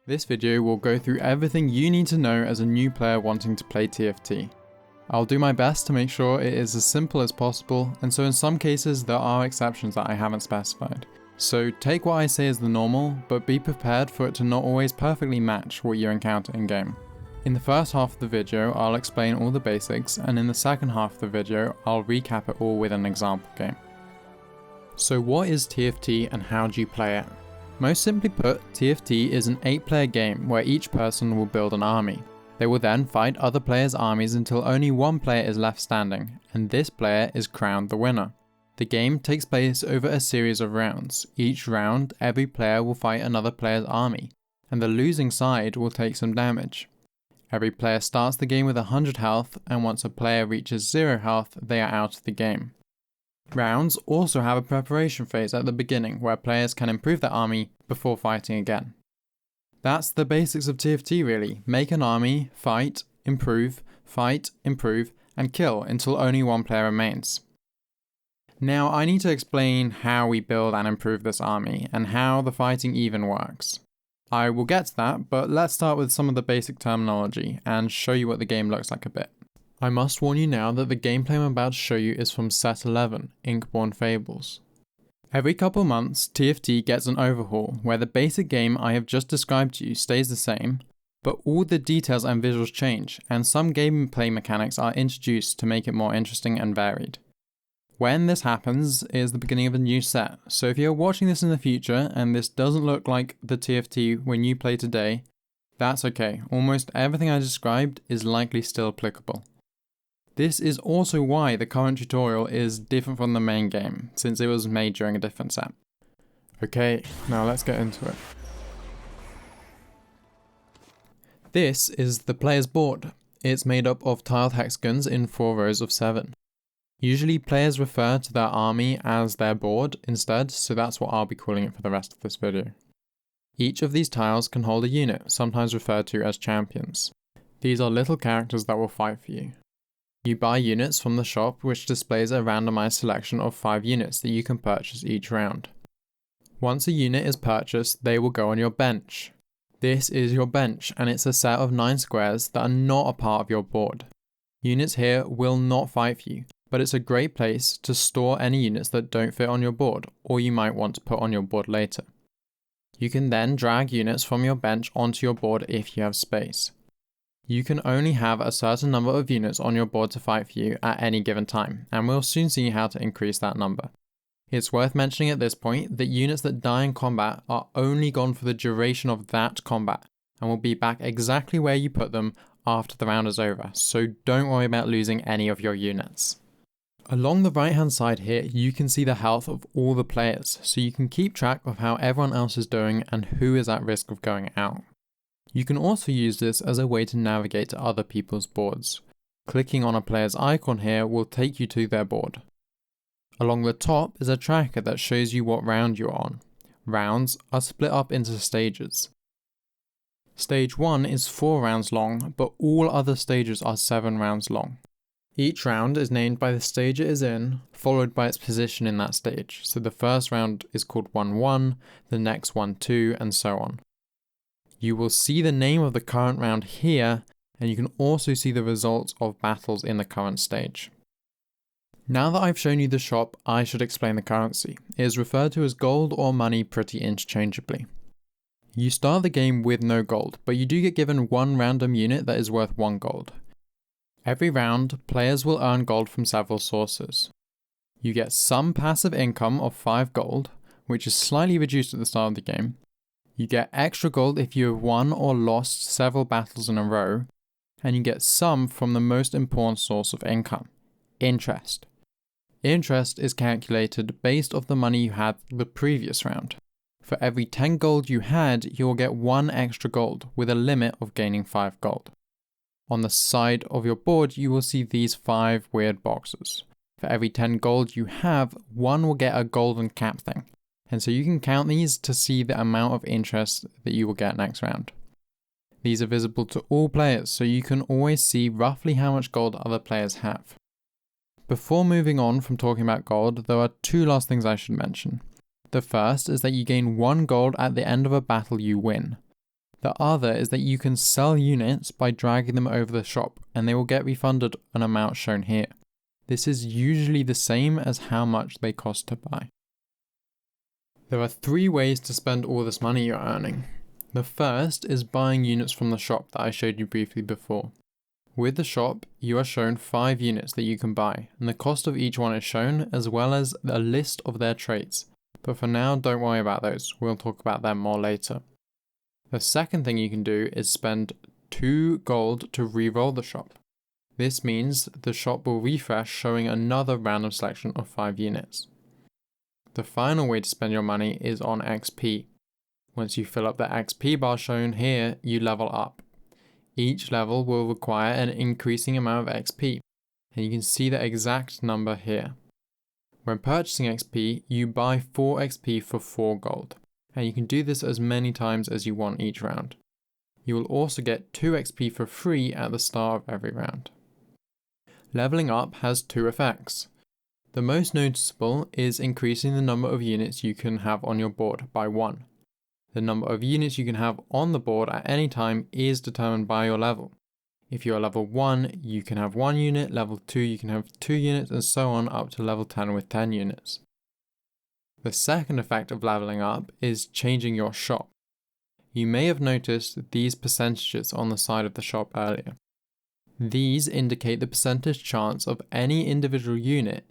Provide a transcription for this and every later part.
This video will go through everything you need to know as a new player wanting to play TFT. I'll do my best to make sure it is as simple as possible, and so in some cases there are exceptions that I haven't specified. So take what I say as the normal, but be prepared for it to not always perfectly match what you encounter in game. In the first half of the video I'll explain all the basics, and in the second half of the video I'll recap it all with an example game. So what is TFT and how do you play it? Most simply put, TFT is an 8-player game where each person will build an army. They will then fight other players' armies until only one player is left standing, and this player is crowned the winner. The game takes place over a series of rounds. Each round, every player will fight another player's army, and the losing side will take some damage. Every player starts the game with 100 health, and once a player reaches 0 health, they are out of the game. Rounds also have a preparation phase at the beginning where players can improve their army before fighting again. That's the basics of TFT really. Make an army, fight, improve, and kill until only one player remains. Now I need to explain how we build and improve this army and how the fighting even works. I will get to that, but let's start with some of the basic terminology and show you what the game looks like a bit. I must warn you now that the gameplay I'm about to show you is from Set 11, Inkborn Fables. Every couple months, TFT gets an overhaul where the basic game I have just described to you stays the same, but all the details and visuals change, and some gameplay mechanics are introduced to make it more interesting and varied. When this happens is the beginning of a new set, so if you're watching this in the future and this doesn't look like the TFT when you play today, that's okay. Almost everything I described is likely still applicable. This is also why the current tutorial is different from the main game, since it was made during a different set. Okay, now let's get into it. This is the player's board. It's made up of tiled hexagons in 4 rows of 7. Usually players refer to their army as their board instead, so that's what I'll be calling it for the rest of this video. Each of these tiles can hold a unit, sometimes referred to as champions. These are little characters that will fight for you. You buy units from the shop, which displays a randomized selection of 5 units that you can purchase each round. Once a unit is purchased, they will go on your bench. This is your bench, and it's a set of 9 squares that are not a part of your board. Units here will not fight for you, but it's a great place to store any units that don't fit on your board, or you might want to put on your board later. You can then drag units from your bench onto your board if you have space. You can only have a certain number of units on your board to fight for you at any given time, and we'll soon see how to increase that number. It's worth mentioning at this point that units that die in combat are only gone for the duration of that combat, and will be back exactly where you put them after the round is over, so don't worry about losing any of your units. Along the right hand side here, you can see the health of all the players, so you can keep track of how everyone else is doing and who is at risk of going out. You can also use this as a way to navigate to other people's boards. Clicking on a player's icon here will take you to their board. Along the top is a tracker that shows you what round you're on. Rounds are split up into stages. Stage 1 is 4 rounds long, but all other stages are 7 rounds long. Each round is named by the stage it is in, followed by its position in that stage. So the first round is called 1-1, the next 1-2, and so on. You will see the name of the current round here, and you can also see the results of battles in the current stage. Now that I've shown you the shop, I should explain the currency. It is referred to as gold or money pretty interchangeably. You start the game with no gold, but you do get given one random unit that is worth 1 gold. Every round, players will earn gold from several sources. You get some passive income of 5 gold, which is slightly reduced at the start of the game. You get extra gold if you have won or lost several battles in a row, and you get some from the most important source of income, interest. Interest is calculated based off the money you had the previous round. For every 10 gold you had, you will get 1 extra gold, with a limit of gaining 5 gold. On the side of your board, you will see these 5 weird boxes. For every 10 gold you have, 1 will get a golden cap thing. And so you can count these to see the amount of interest that you will get next round. These are visible to all players, so you can always see roughly how much gold other players have. Before moving on from talking about gold, there are 2 last things I should mention. The first is that you gain 1 gold at the end of a battle you win. The other is that you can sell units by dragging them over the shop and they will get refunded an amount shown here. This is usually the same as how much they cost to buy. There are 3 ways to spend all this money you're earning. The first is buying units from the shop that I showed you briefly before. With the shop, you are shown 5 units that you can buy, and the cost of each one is shown, as well as a list of their traits. But for now, don't worry about those, we'll talk about them more later. The second thing you can do is spend 2 gold to re-roll the shop. This means the shop will refresh, showing another random selection of 5 units. The final way to spend your money is on XP. Once you fill up the XP bar shown here, you level up. Each level will require an increasing amount of XP, and you can see the exact number here. When purchasing XP, you buy 4 XP for 4 gold, and you can do this as many times as you want each round. You will also get 2 XP for free at the start of every round. Leveling up has 2 effects. The most noticeable is increasing the number of units you can have on your board by 1. The number of units you can have on the board at any time is determined by your level. If you are level 1, you can have 1 unit, level 2 you can have 2 units, and so on up to level 10 with 10 units. The second effect of leveling up is changing your shop. You may have noticed these percentages on the side of the shop earlier. These indicate the percentage chance of any individual unit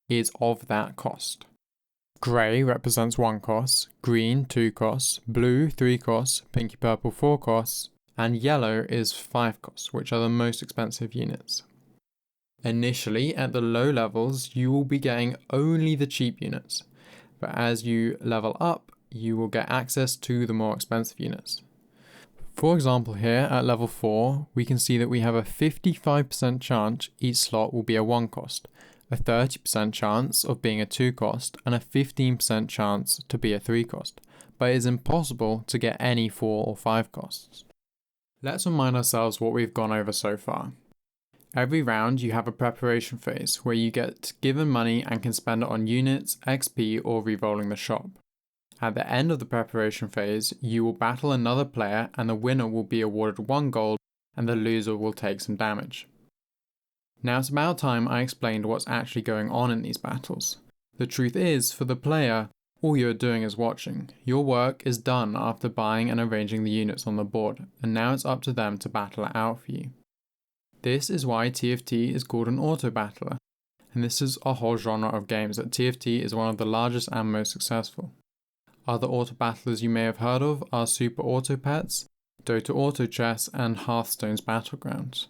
is of that cost. Grey represents 1 cost, green 2 costs, blue 3 costs, pinky purple 4 costs, and yellow is 5 costs, which are the most expensive units. Initially, at the low levels, you will be getting only the cheap units, but as you level up, you will get access to the more expensive units. For example, here at level 4, we can see that we have a 55% chance each slot will be a 1 cost, a 30% chance of being a 2 cost, and a 15% chance to be a 3 cost, but it is impossible to get any 4 or 5 costs. Let's remind ourselves what we've gone over so far. Every round you have a preparation phase where you get given money and can spend it on units, XP, or re-rolling the shop. At the end of the preparation phase, you will battle another player and the winner will be awarded 1 gold and the loser will take some damage. Now it's about time I explained what's actually going on in these battles. The truth is, for the player, all you're doing is watching. Your work is done after buying and arranging the units on the board, and now it's up to them to battle it out for you. This is why TFT is called an auto-battler, and this is a whole genre of games that TFT is one of the largest and most successful. Other auto-battlers you may have heard of are Super Auto Pets, Dota Auto Chess, and Hearthstone's Battlegrounds.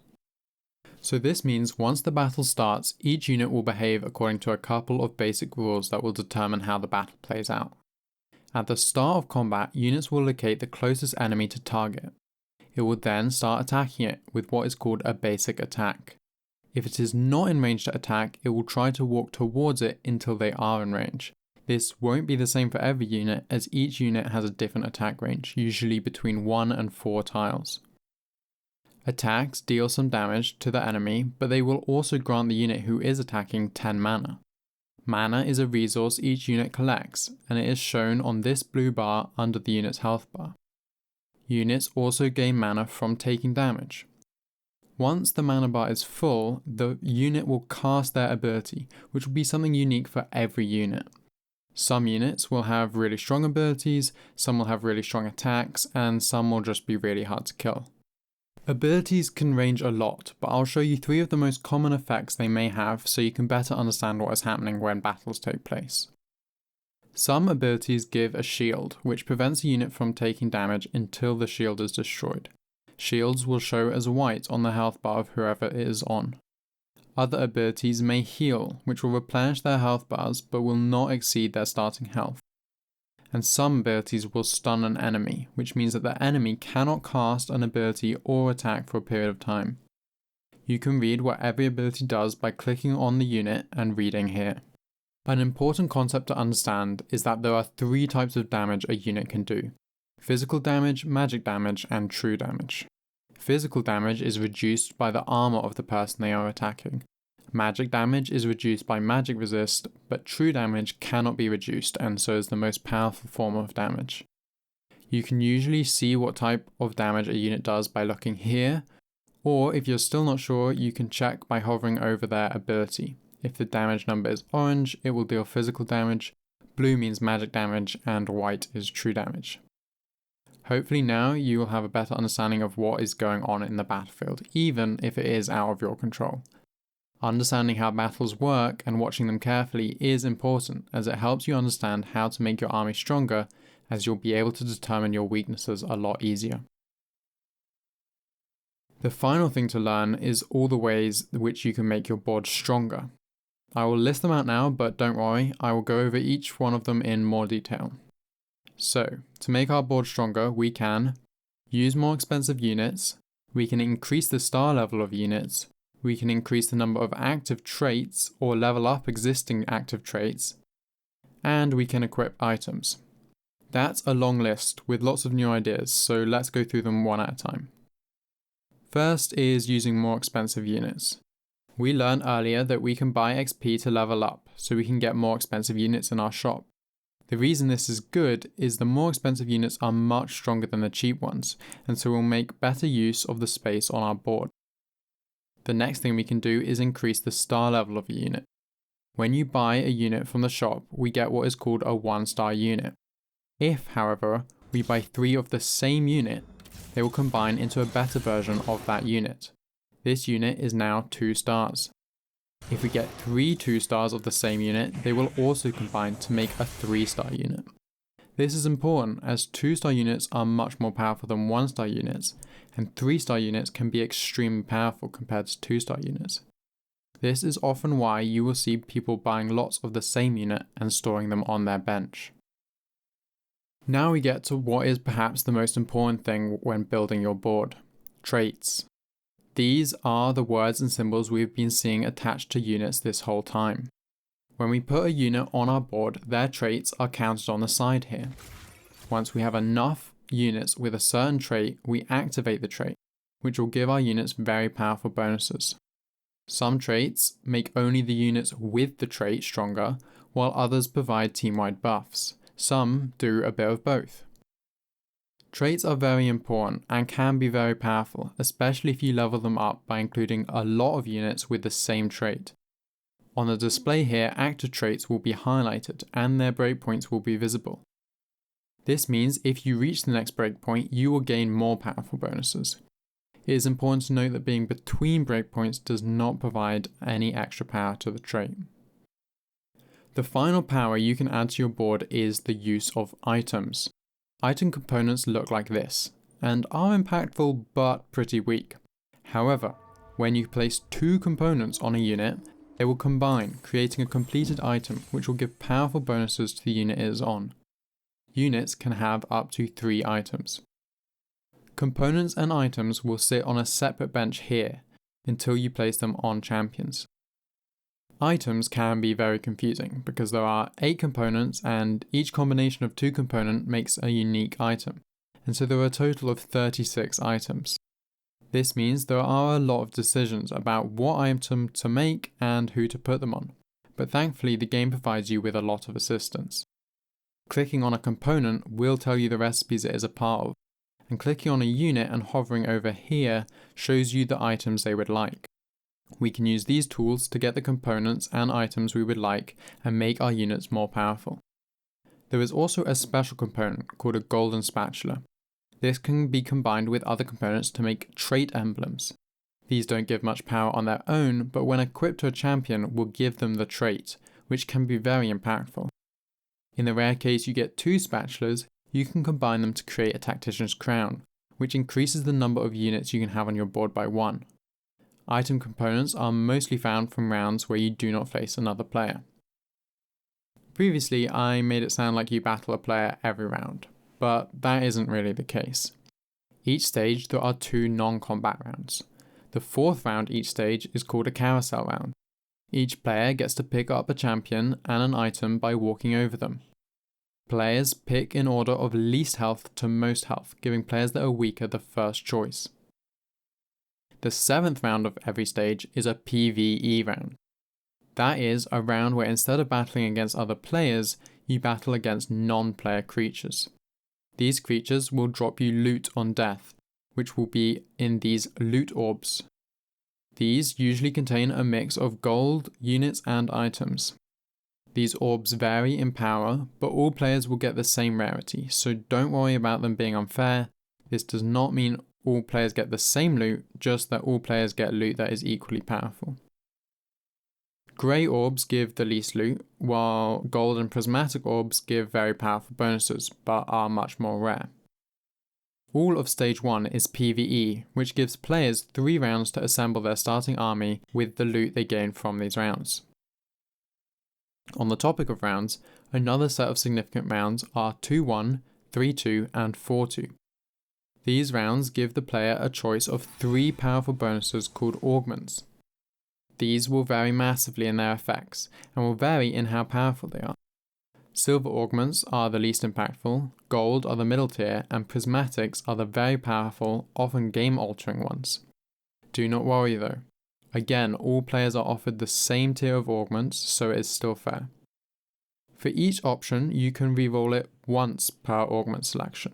So this means once the battle starts, each unit will behave according to a couple of basic rules that will determine how the battle plays out. At the start of combat, units will locate the closest enemy to target. It will then start attacking it with what is called a basic attack. If it is not in range to attack, it will try to walk towards it until they are in range. This won't be the same for every unit, as each unit has a different attack range, usually between 1 and 4 tiles. Attacks deal some damage to the enemy, but they will also grant the unit who is attacking 10 mana. Mana is a resource each unit collects, and it is shown on this blue bar under the unit's health bar. Units also gain mana from taking damage. Once the mana bar is full, the unit will cast their ability, which will be something unique for every unit. Some units will have really strong abilities, some will have really strong attacks, and some will just be really hard to kill. Abilities can range a lot, but I'll show you 3 of the most common effects they may have so you can better understand what is happening when battles take place. Some abilities give a shield, which prevents a unit from taking damage until the shield is destroyed. Shields will show as white on the health bar of whoever it is on. Other abilities may heal, which will replenish their health bars but will not exceed their starting health. And some abilities will stun an enemy, which means that the enemy cannot cast an ability or attack for a period of time. You can read what every ability does by clicking on the unit and reading here. An important concept to understand is that there are 3 types of damage a unit can do: physical damage, magic damage, and true damage. Physical damage is reduced by the armor of the person they are attacking. Magic damage is reduced by magic resist, but true damage cannot be reduced and so is the most powerful form of damage. You can usually see what type of damage a unit does by looking here, or if you're still not sure, you can check by hovering over their ability. If the damage number is orange, it will deal physical damage, blue means magic damage, and white is true damage. Hopefully now you will have a better understanding of what is going on in the battlefield, even if it is out of your control. Understanding how battles work and watching them carefully is important, as it helps you understand how to make your army stronger, as you'll be able to determine your weaknesses a lot easier. The final thing to learn is all the ways which you can make your board stronger. I will list them out now, but don't worry, I will go over each one of them in more detail. So, to make our board stronger, we can use more expensive units, we can increase the star level of units, we can increase the number of active traits or level up existing active traits, and we can equip items. That's a long list with lots of new ideas, so let's go through them one at a time. First is using more expensive units. We learned earlier that we can buy XP to level up, so we can get more expensive units in our shop. The reason this is good is the more expensive units are much stronger than the cheap ones, and so we'll make better use of the space on our board. The next thing we can do is increase the star level of a unit. When you buy a unit from the shop, we get what is called a 1-star unit. If, however, we buy 3 of the same unit, they will combine into a better version of that unit. This unit is now 2 stars. If we get 3 2-stars of the same unit, they will also combine to make a 3-star unit. This is important as 2-star units are much more powerful than 1-star units, and 3-star units can be extremely powerful compared to 2-star units. This is often why you will see people buying lots of the same unit and storing them on their bench. Now we get to what is perhaps the most important thing when building your board: traits. These are the words and symbols we've been seeing attached to units this whole time. When we put a unit on our board, their traits are counted on the side here. Once we have enough units with a certain trait, we activate the trait, which will give our units very powerful bonuses. Some traits make only the units with the trait stronger, while others provide team-wide buffs. Some do a bit of both. Traits are very important and can be very powerful, especially if you level them up by including a lot of units with the same trait. On the display here, active traits will be highlighted and their breakpoints will be visible. This means if you reach the next breakpoint, you will gain more powerful bonuses. It is important to note that being between breakpoints does not provide any extra power to the trait. The final power you can add to your board is the use of items. Item components look like this, and are impactful but pretty weak. However, when you place 2 components on a unit, they will combine, creating a completed item which will give powerful bonuses to the unit it is on. Units can have up to 3 items. Components and items will sit on a separate bench here, until you place them on champions. Items can be very confusing because there are 8 components and each combination of 2 components makes a unique item, and so there are a total of 36 items. This means there are a lot of decisions about what item to make and who to put them on, but thankfully the game provides you with a lot of assistance. Clicking on a component will tell you the recipes it is a part of, and clicking on a unit and hovering over here shows you the items they would like. We can use these tools to get the components and items we would like and make our units more powerful. There is also a special component called a golden spatula. This can be combined with other components to make trait emblems. These don't give much power on their own, but when equipped to a champion will give them the trait, which can be very impactful. In the rare case you get 2 spatulas, you can combine them to create a tactician's crown, which increases the number of units you can have on your board by 1. Item components are mostly found from rounds where you do not face another player. Previously, I made it sound like you battle a player every round, but that isn't really the case. Each stage there are 2 non-combat rounds. The 4th round each stage is called a carousel round. Each player gets to pick up a champion and an item by walking over them. Players pick in order of least health to most health, giving players that are weaker the first choice. The 7th round of every stage is a PvE round. That is a round where instead of battling against other players, you battle against non-player creatures. These creatures will drop you loot on death, which will be in these loot orbs. These usually contain a mix of gold, units, and items. These orbs vary in power, but all players will get the same rarity, so don't worry about them being unfair. This does not mean all players get the same loot, just that all players get loot that is equally powerful. Grey orbs give the least loot, while gold and prismatic orbs give very powerful bonuses, but are much more rare. All of Stage 1 is PvE, which gives players 3 rounds to assemble their starting army with the loot they gain from these rounds. On the topic of rounds, another set of significant rounds are 2-1, 3-2, and 4-2. These rounds give the player a choice of 3 powerful bonuses called Augments. These will vary massively in their effects, and will vary in how powerful they are. Silver Augments are the least impactful, gold are the middle tier, and prismatics are the very powerful, often game-altering ones. Do not worry though. Again, all players are offered the same tier of augments, so it is still fair. For each option, you can reroll it once per augment selection.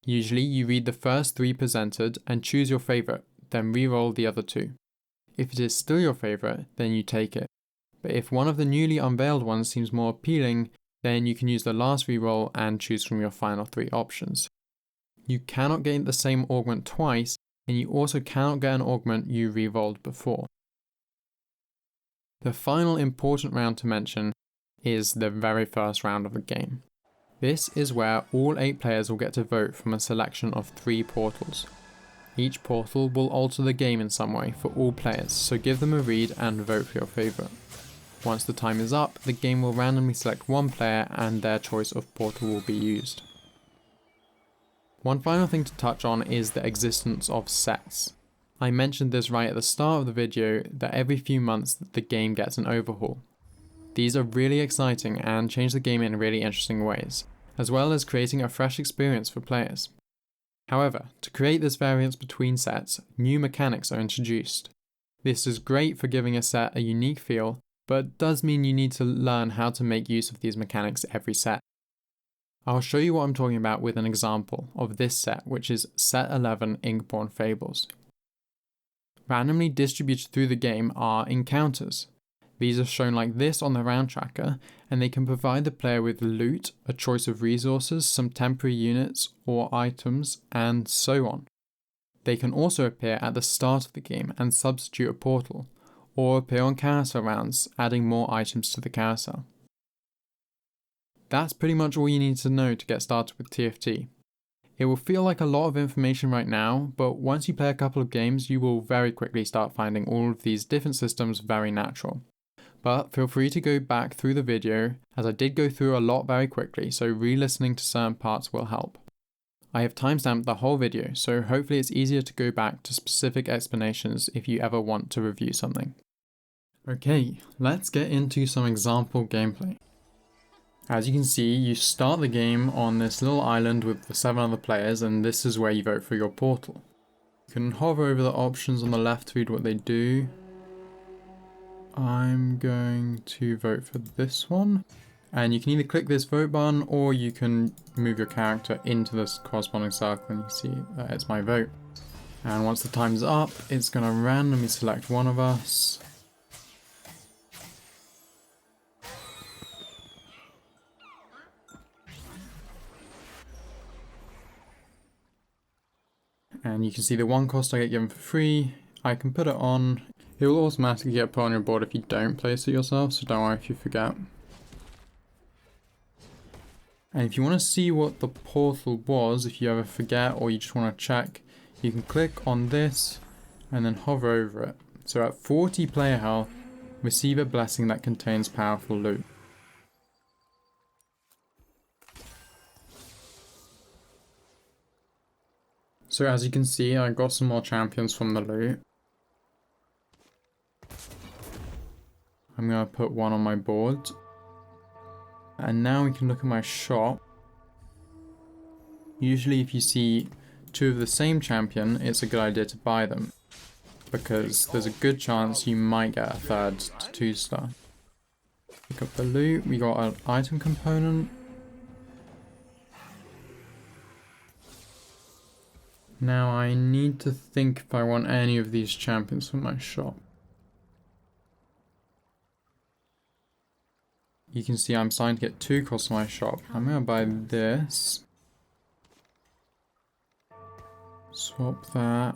Usually, you read the first 3 presented and choose your favourite, then reroll the other 2. If it is still your favourite, then you take it. But if one of the newly unveiled ones seems more appealing, then you can use the last reroll and choose from your final 3 options. You cannot get the same augment twice, and you also cannot get an augment you rerolled before. The final important round to mention is the very first round of the game. This is where all 8 players will get to vote from a selection of 3 portals. Each portal will alter the game in some way for all players, so give them a read and vote for your favourite. Once the time is up, the game will randomly select one player and their choice of portal will be used. One final thing to touch on is the existence of sets. I mentioned this right at the start of the video that every few months the game gets an overhaul. These are really exciting and change the game in really interesting ways, as well as creating a fresh experience for players. However, to create this variance between sets, new mechanics are introduced. This is great for giving a set a unique feel, but it does mean you need to learn how to make use of these mechanics every set. I'll show you what I'm talking about with an example of this set, which is Set 11 Inkborn Fables. Randomly distributed through the game are encounters. These are shown like this on the round tracker, and they can provide the player with loot, a choice of resources, some temporary units or items, and so on. They can also appear at the start of the game and substitute a portal, or appear on carousel rounds, adding more items to the carousel. That's pretty much all you need to know to get started with TFT. It will feel like a lot of information right now, but once you play a couple of games, you will very quickly start finding all of these different systems very natural. But feel free to go back through the video, as I did go through a lot very quickly, so re-listening to certain parts will help. I have timestamped the whole video, so hopefully it's easier to go back to specific explanations if you ever want to review something. Okay, let's get into some example gameplay. As you can see, you start the game on this little island with the 7 other players, and this is where you vote for your portal. You can hover over the options on the left to read what they do. I'm going to vote for this one. And you can either click this vote button, or you can move your character into this corresponding circle, and you see that it's my vote. And once the time's up, it's going to randomly select one of us. And you can see the one cost I get given for free. I can put it on. It will automatically get put on your board if you don't place it yourself, so don't worry if you forget. And if you want to see what the portal was, if you ever forget or you just want to check, you can click on this and then hover over it. So at 40 player health, receive a blessing that contains powerful loot. So as you can see, I got some more champions from the loot. I'm going to put one on my board. And now we can look at my shop. Usually if you see 2 of the same champion, it's a good idea to buy them, because there's a good chance you might get a 3rd to 2-star. Pick up the loot, we got an item component. Now I need to think if I want any of these champions for my shop. You can see I'm starting to get 2 costs for my shop. I'm gonna buy this. Swap that.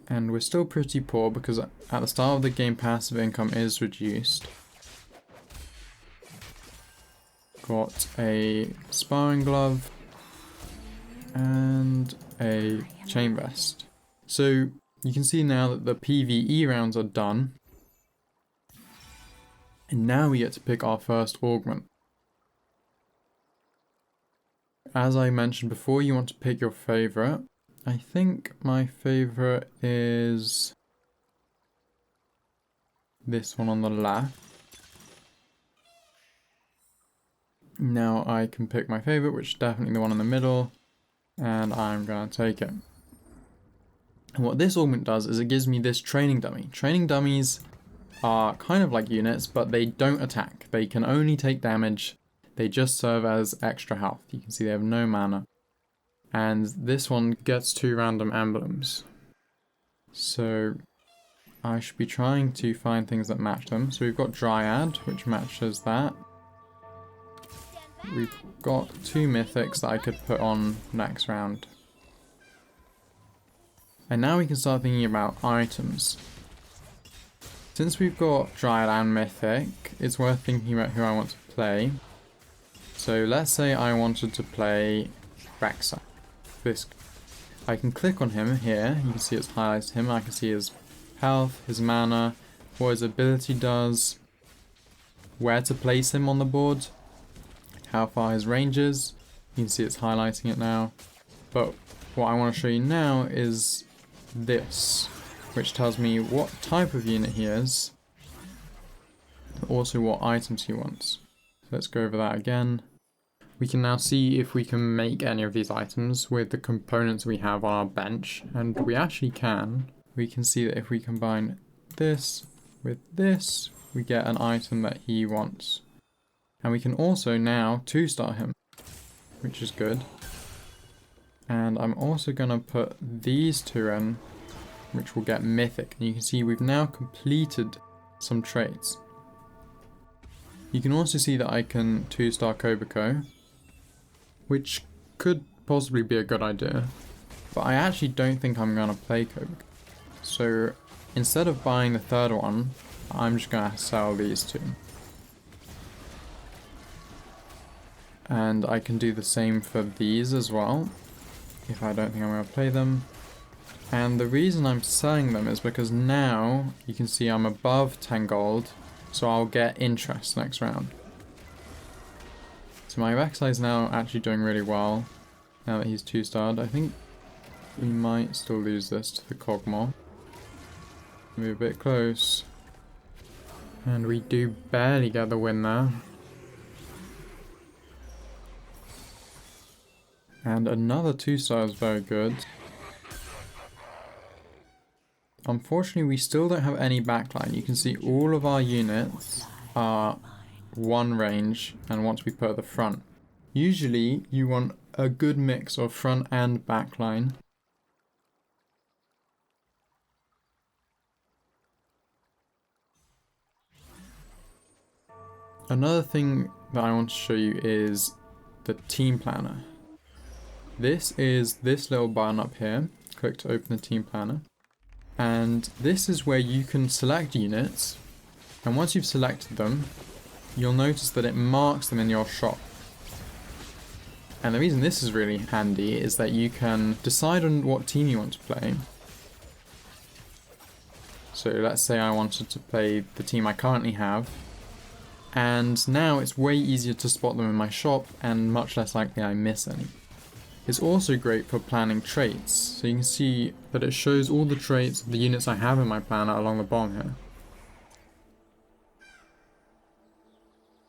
And we're still pretty poor because at the start of the game passive income is reduced. Got a sparring glove and a chain vest. So you can see now that the PvE rounds are done. And now we get to pick our first augment. As I mentioned before, you want to pick your favorite. I think my favorite is this one on the left. Now I can pick my favorite, which is definitely the one in the middle, and I'm going to take it. And what this augment does is it gives me this training dummy. Training dummies are kind of like units, but they don't attack. They can only take damage. They just serve as extra health. You can see they have no mana. And this one gets 2 random emblems. So I should be trying to find things that match them. So we've got Dryad, which matches that. We've got 2 mythics that I could put on next round. And now we can start thinking about items. Since we've got Dryad and Mythic, it's worth thinking about who I want to play. So let's say I wanted to play Rek'Sai. I can click on him here, you can see it's highlighted him, I can see his health, his mana, what his ability does, where to place him on the board, how far his range is, you can see it's highlighting it now. But what I want to show you now is this, which tells me what type of unit he is, also what items he wants. So let's go over that again. We can now see if we can make any of these items with the components we have on our bench, and we actually can. We can see that if we combine this with this, we get an item that he wants. And we can also now 2-star him, which is good. And I'm also going to put these 2 in, which will get mythic. And you can see we've now completed some traits. You can also see that I can 2-star Koboko, which could possibly be a good idea, but I actually don't think I'm going to play Koboko. So instead of buying the 3rd one, I'm just going to sell these 2. And I can do the same for these as well, if I don't think I'm going to play them. And the reason I'm selling them is because now you can see I'm above 10 gold, so I'll get interest next round. So my Rek'Sai is now actually doing really well, now that he's 2-starred. I think we might still lose this to the Cogmore. Move a bit close. And we do barely get the win there. And another 2-star is very good. Unfortunately, we still don't have any backline. You can see all of our units are 1 range and want to be put at the front. Usually, you want a good mix of front and backline. Another thing that I want to show you is the team planner. This is this little button up here. Click to open the team planner. And this is where you can select units. And once you've selected them, you'll notice that it marks them in your shop. And the reason this is really handy is that you can decide on what team you want to play. So let's say I wanted to play the team I currently have. And now it's way easier to spot them in my shop and much less likely I miss any. It's also great for planning traits. So you can see that it shows all the traits of the units I have in my planner along the bottom here.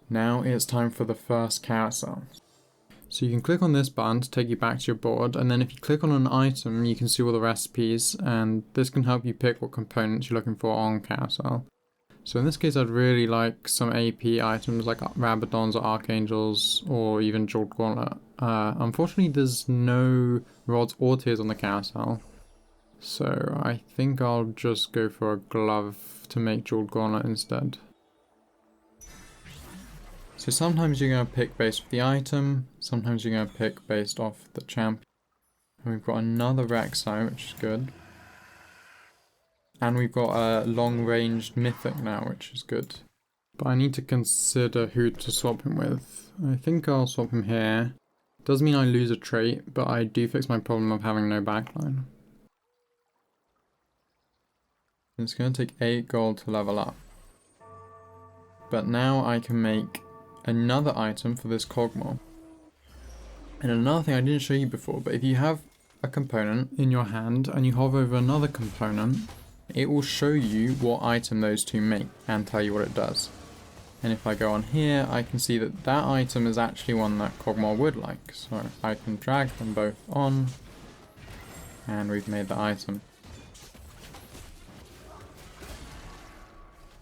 Now it's time for the first carousel. So you can click on this button to take you back to your board, and then if you click on an item you can see all the recipes, and this can help you pick what components you're looking for on carousel. So in this case, I'd really like some AP items like Rabadons or Archangels or even Jeweled Gauntlet. Unfortunately, there's no rods or tears on the carousel. So I think I'll just go for a glove to make Jeweled Gauntlet instead. So sometimes you're going to pick based off the item, sometimes you're going to pick based off the champion. And we've got another Rek'Sai, which is good. And we've got a long-ranged Mythic now, which is good. But I need to consider who to swap him with. I think I'll swap him here. Does mean I lose a trait, but I do fix my problem of having no backline. It's going to take 8 gold to level up. But now I can make another item for this Cogmore. And another thing I didn't show you before, but if you have a component in your hand and you hover over another component, it will show you what item those two make and tell you what it does. And if I go on here, I can see that that item is actually one that Cogmore would like. So I can drag them both on, and we've made the item.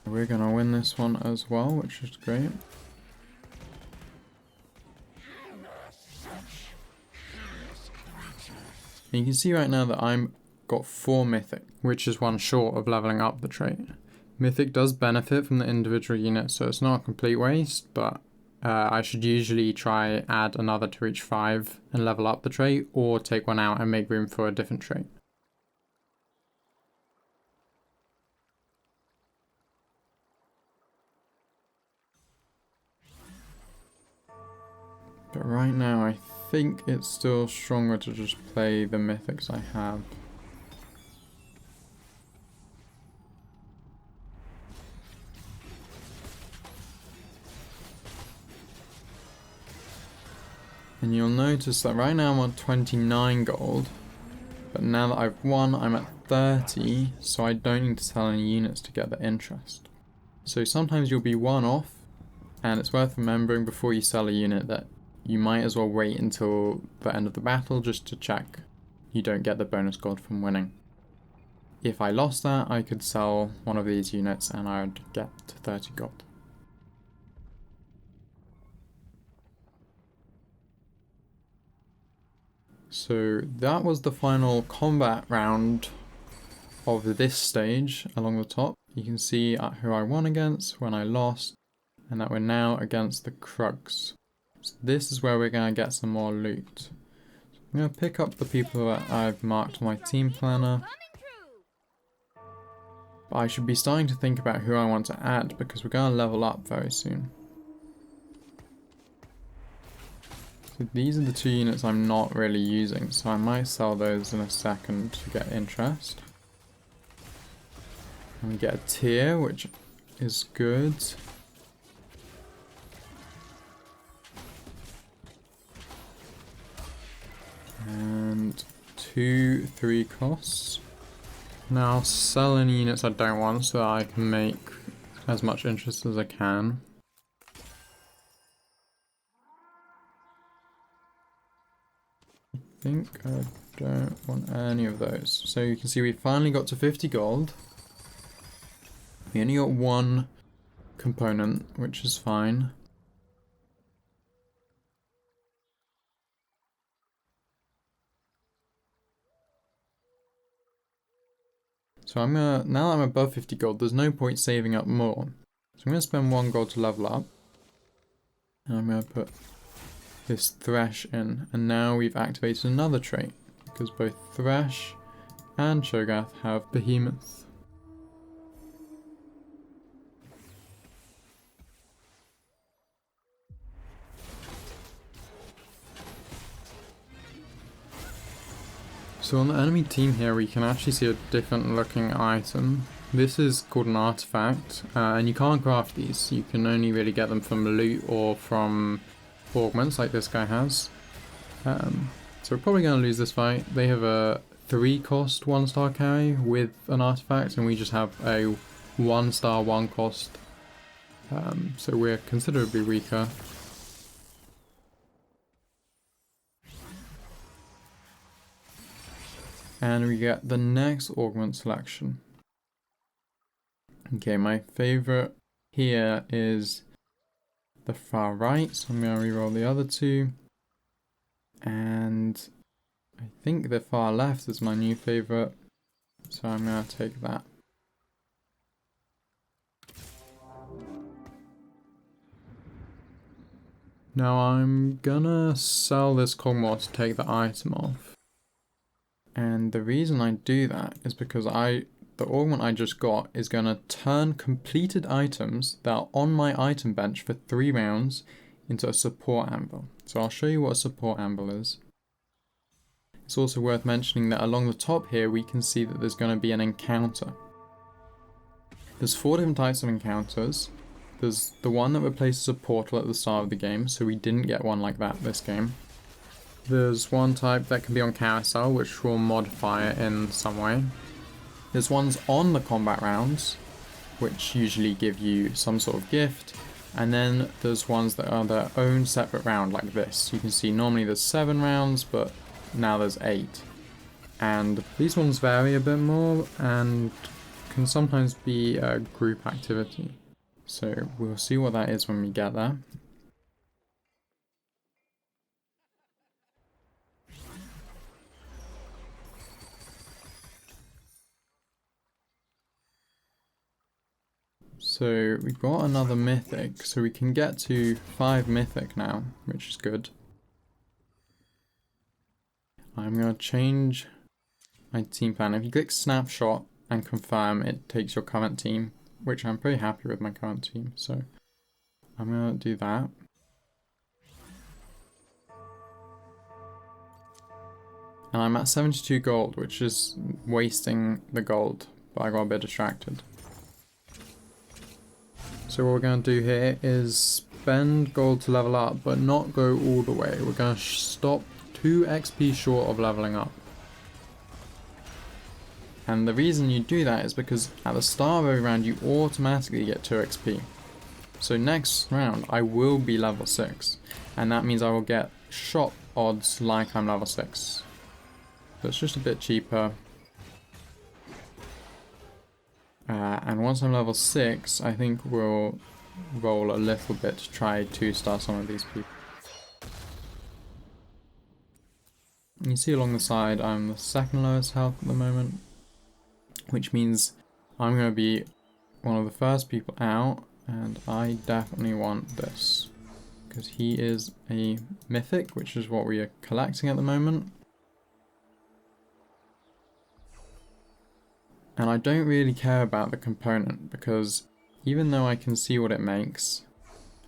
We're gonna win this one as well, which is great. And you can see right now that I'm got 4 Mythic, which is one short of leveling up the trait. Mythic does benefit from the individual units, so it's not a complete waste, but I should usually try add another to each 5 and level up the trait, or take one out and make room for a different trait. But right now I think it's still stronger to just play the Mythics I have. And you'll notice that right now I'm on 29 gold, but now that I've won I'm at 30, so I don't need to sell any units to get the interest. So sometimes you'll be 1 off, and it's worth remembering before you sell a unit that you might as well wait until the end of the battle just to check you don't get the bonus gold from winning. If I lost that, I could sell one of these units and I would get to 30 gold. So that was the final combat round of this stage along the top. You can see who I won against, when I lost, and that we're now against the Krugs. So this is where we're going to get some more loot. I'm going to pick up the people that I've marked on my team planner. But I should be starting to think about who I want to add because we're going to level up very soon. So these are the 2 units I'm not really using, so I might sell those in a second to get interest. And we get a tier, which is good. And 2 3 costs. Now I'll sell any units I don't want so that I can make as much interest as I can. I think I don't want any of those. So you can see we finally got to 50 gold. We only got 1 component, which is fine. So now that I'm above 50 gold, there's no point saving up more. So I'm going to spend 1 gold to level up. And I'm going to put this Thresh in. And now we've activated another trait, because both Thresh and Cho'Gath have Behemoth. So on the enemy team here we can actually see a different looking item. This is called an artifact, and you can't craft these. You can only really get them from loot or from augments like this guy has. So we're probably going to lose this fight. They have a 3 cost 1-star carry with an artifact, and we just have a 1-star 1 cost. So we're considerably weaker. And we get the next augment selection. Okay, my favorite here is the far right, so I'm going to reroll the other two. And I think the far left is my new favorite, so I'm going to take that. Now I'm gonna sell this Cogmore to take the item off. And the reason I do that is because the augment I just got is gonna turn completed items that are on my item bench for 3 rounds into a support anvil. So I'll show you what a support anvil is. It's also worth mentioning that along the top here we can see that there's gonna be an encounter. There's 4 different types of encounters. There's the one that replaces a portal at the start of the game, so we didn't get one like that this game. There's one type that can be on carousel, which will modify it in some way. There's ones on the combat rounds, which usually give you some sort of gift. And then there's ones that are their own separate round, like this. You can see normally there's 7 rounds, but now there's 8. And these ones vary a bit more and can sometimes be a group activity. So we'll see what that is when we get there. So we've got another mythic, so we can get to 5 mythic now, which is good. I'm going to change my team plan. If you click snapshot and confirm, it takes your current team, which I'm pretty happy with my current team, so I'm going to do that. And I'm at 72 gold, which is wasting the gold, but I got a bit distracted. So what we're going to do here is spend gold to level up, but not go all the way. We're going to stop 2 XP short of leveling up. And the reason you do that is because at the start of every round you automatically get 2 XP. So next round I will be level 6, and that means I will get shop odds like I'm level 6. So it's just a bit cheaper. And once I'm level 6, I think we'll roll a little bit to try 2-star some of these people. You see along the side I'm the 2nd lowest health at the moment, which means I'm going to be one of the first people out, and I definitely want this, because he is a mythic, which is what we are collecting at the moment. And I don't really care about the component, because even though I can see what it makes,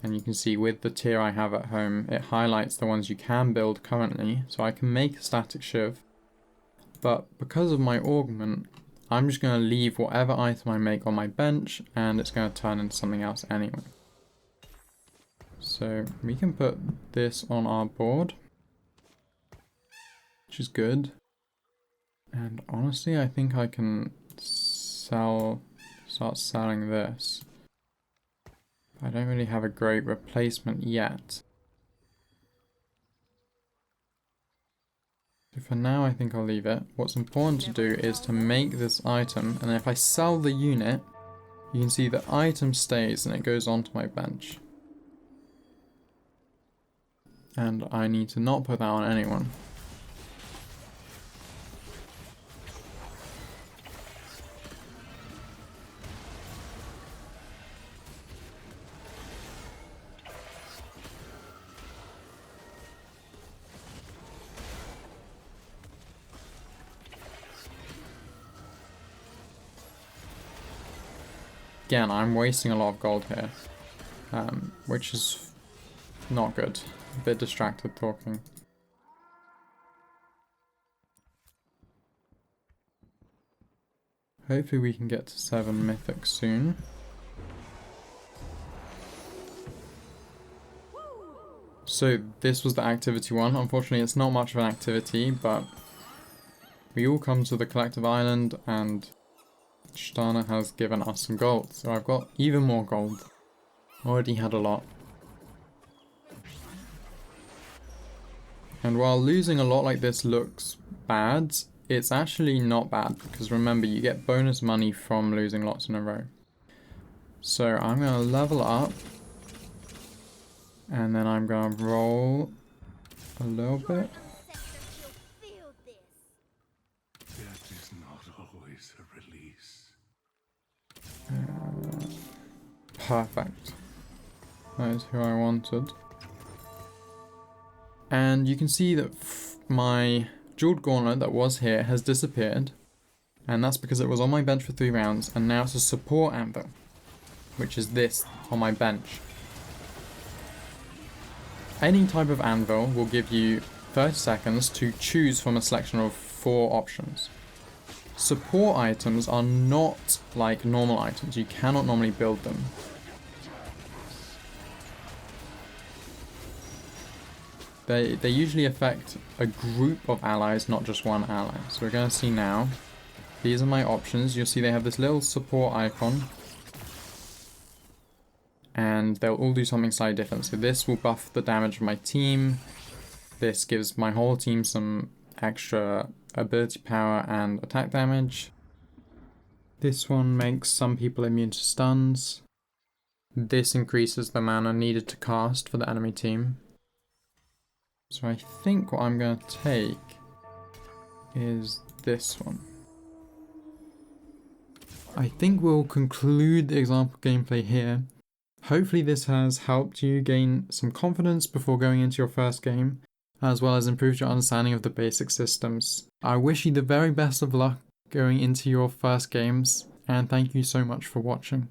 and you can see with the tier I have at home, it highlights the ones you can build currently, so I can make a static shiv. But because of my augment, I'm just going to leave whatever item I make on my bench, and it's going to turn into something else anyway. So we can put this on our board, which is good. And honestly, I think I can start selling this. I don't really have a great replacement yet. So for now, I think I'll leave it. What's important to do is to make this item, and if I sell the unit, you can see the item stays and it goes onto my bench. And I need to not put that on anyone. Again, I'm wasting a lot of gold here, which is not good. A bit distracted talking. Hopefully we can get to 7 mythics soon. So this was the activity 1. Unfortunately it's not much of an activity, but we all come to the collective island and Shtana has given us some gold. So I've got even more gold. Already had a lot. And while losing a lot like this looks bad, it's actually not bad, because remember, you get bonus money from losing lots in a row. So I'm going to level up. And then I'm going to roll a little bit. Death is not always a release. Perfect. That is who I wanted. And you can see that my jeweled gauntlet that was here has disappeared. And that's because it was on my bench for 3 rounds, and now it's a support anvil, which is this on my bench. Any type of anvil will give you 30 seconds to choose from a selection of 4 options. Support items are not like normal items. You cannot normally build them. They usually affect a group of allies, not just one ally. So we're going to see now. These are my options. You'll see they have this little support icon. And they'll all do something slightly different. So this will buff the damage of my team. This gives my whole team some extra ability power and attack damage. This one makes some people immune to stuns. This increases the mana needed to cast for the enemy team. So I think what I'm going to take is this one. I think we'll conclude the example gameplay here. Hopefully this has helped you gain some confidence before going into your first game, as well as improved your understanding of the basic systems. I wish you the very best of luck going into your first games, and thank you so much for watching.